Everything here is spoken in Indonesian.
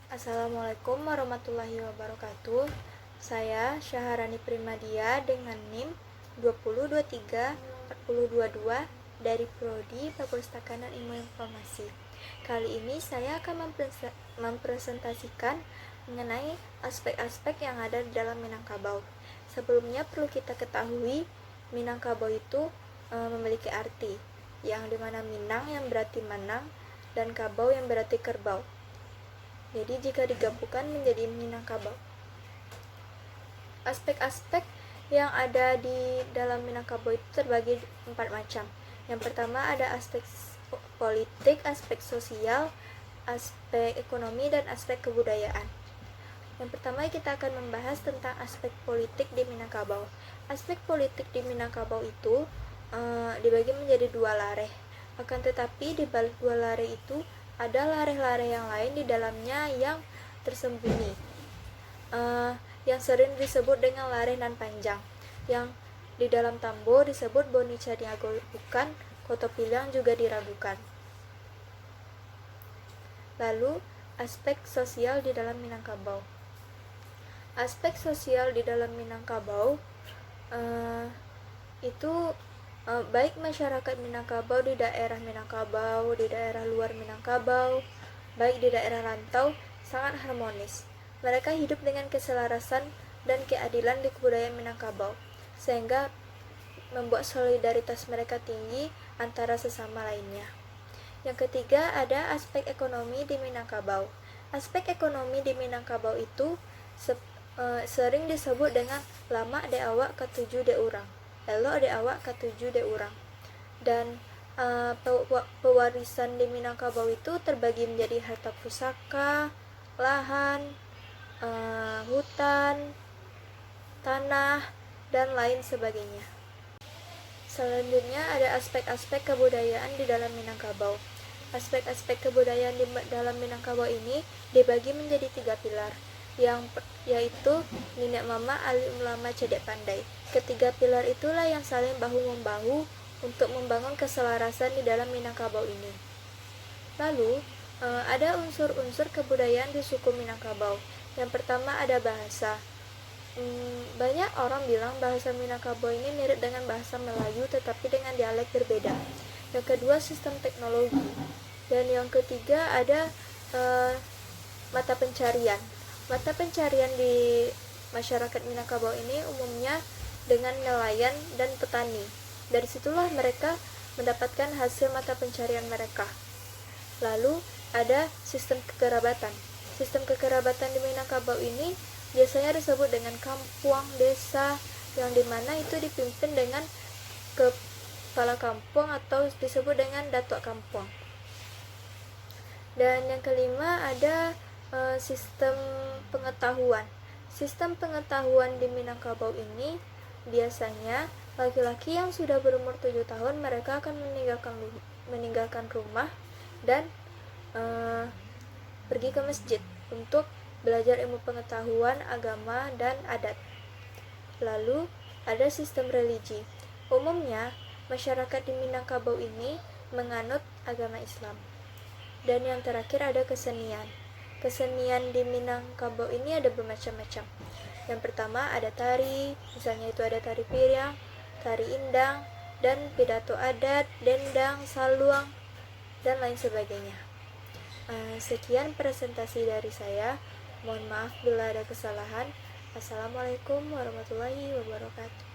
Assalamualaikum warahmatullahi wabarakatuh. Saya Syaharani Primadia dengan NIM 20234022 dari Prodi Perpustakaan dan Ilmu Informasi. Kali ini saya akan mempresentasikan mengenai aspek-aspek yang ada di dalam Minangkabau. Sebelumnya perlu kita ketahui, Minangkabau itu memiliki arti, yang dimana Minang yang berarti menang dan Kabau yang berarti kerbau. Jadi jika digabungkan menjadi Minangkabau. Aspek-aspek yang ada di dalam Minangkabau itu terbagi 4 macam. Yang pertama ada aspek politik, aspek sosial, aspek ekonomi, dan aspek kebudayaan. Yang pertama kita akan membahas tentang aspek politik di Minangkabau. Aspek politik di Minangkabau itu dibagi menjadi 2 lareh. Akan tetapi di balik 2 lareh itu ada lareh-lareh yang lain di dalamnya yang tersembunyi, yang sering disebut dengan lareh nan panjang, yang di dalam Tambo disebut Bonica diagolukan, Kotopiliang juga diragukan. Lalu aspek sosial di dalam Minangkabau. Aspek sosial di dalam Minangkabau itu baik masyarakat Minangkabau di daerah Minangkabau, di daerah luar Minangkabau, baik di daerah rantau, sangat harmonis. Mereka hidup dengan keselarasan dan keadilan di kebudayaan Minangkabau, sehingga membuat solidaritas mereka tinggi antara sesama lainnya. Yang ketiga ada aspek ekonomi di Minangkabau. Aspek ekonomi di Minangkabau itu sering disebut dengan lama de awak ketujuh de urang, elok de awak ketujuh de urang. Dan pewarisan di Minangkabau itu terbagi menjadi harta pusaka, lahan, hutan, tanah, dan lain sebagainya. Selanjutnya ada aspek-aspek kebudayaan di dalam Minangkabau. Aspek-aspek kebudayaan di dalam Minangkabau ini dibagi menjadi 3 pilar, yaitu Nenek Mama, Alim Ulama, Cedek Pandai. Ketiga pilar itulah yang saling bahu-membahu untuk membangun keselarasan di dalam Minangkabau ini. Lalu, ada unsur-unsur kebudayaan di suku Minangkabau. Yang pertama ada bahasa. Banyak orang bilang bahasa Minangkabau ini mirip dengan bahasa Melayu tetapi dengan dialek berbeda. Yang kedua sistem teknologi. Dan yang ketiga ada mata pencarian. Mata pencarian di masyarakat Minangkabau ini umumnya dengan nelayan dan petani. Dari situlah mereka mendapatkan hasil mata pencarian mereka. Lalu ada sistem kekerabatan. Sistem kekerabatan di Minangkabau ini biasanya disebut dengan kampuang desa, yang dimana itu dipimpin dengan kepala kampung atau disebut dengan datuk kampung. Dan yang kelima ada sistem pengetahuan. Sistem pengetahuan di Minangkabau ini biasanya laki-laki yang sudah berumur 7 tahun mereka akan meninggalkan rumah dan pergi ke masjid untuk belajar ilmu pengetahuan agama dan adat. Lalu ada sistem religi. Umumnya masyarakat di Minangkabau ini menganut agama Islam. Dan yang terakhir ada kesenian. Kesenian di Minangkabau ini ada bermacam-macam. Yang pertama ada tari, misalnya itu ada tari piring, tari indang, dan pidato adat, dendang, saluang, dan lain sebagainya. Sekian presentasi dari saya. Mohon maaf bila ada kesalahan. Assalamualaikum warahmatullahi wabarakatuh.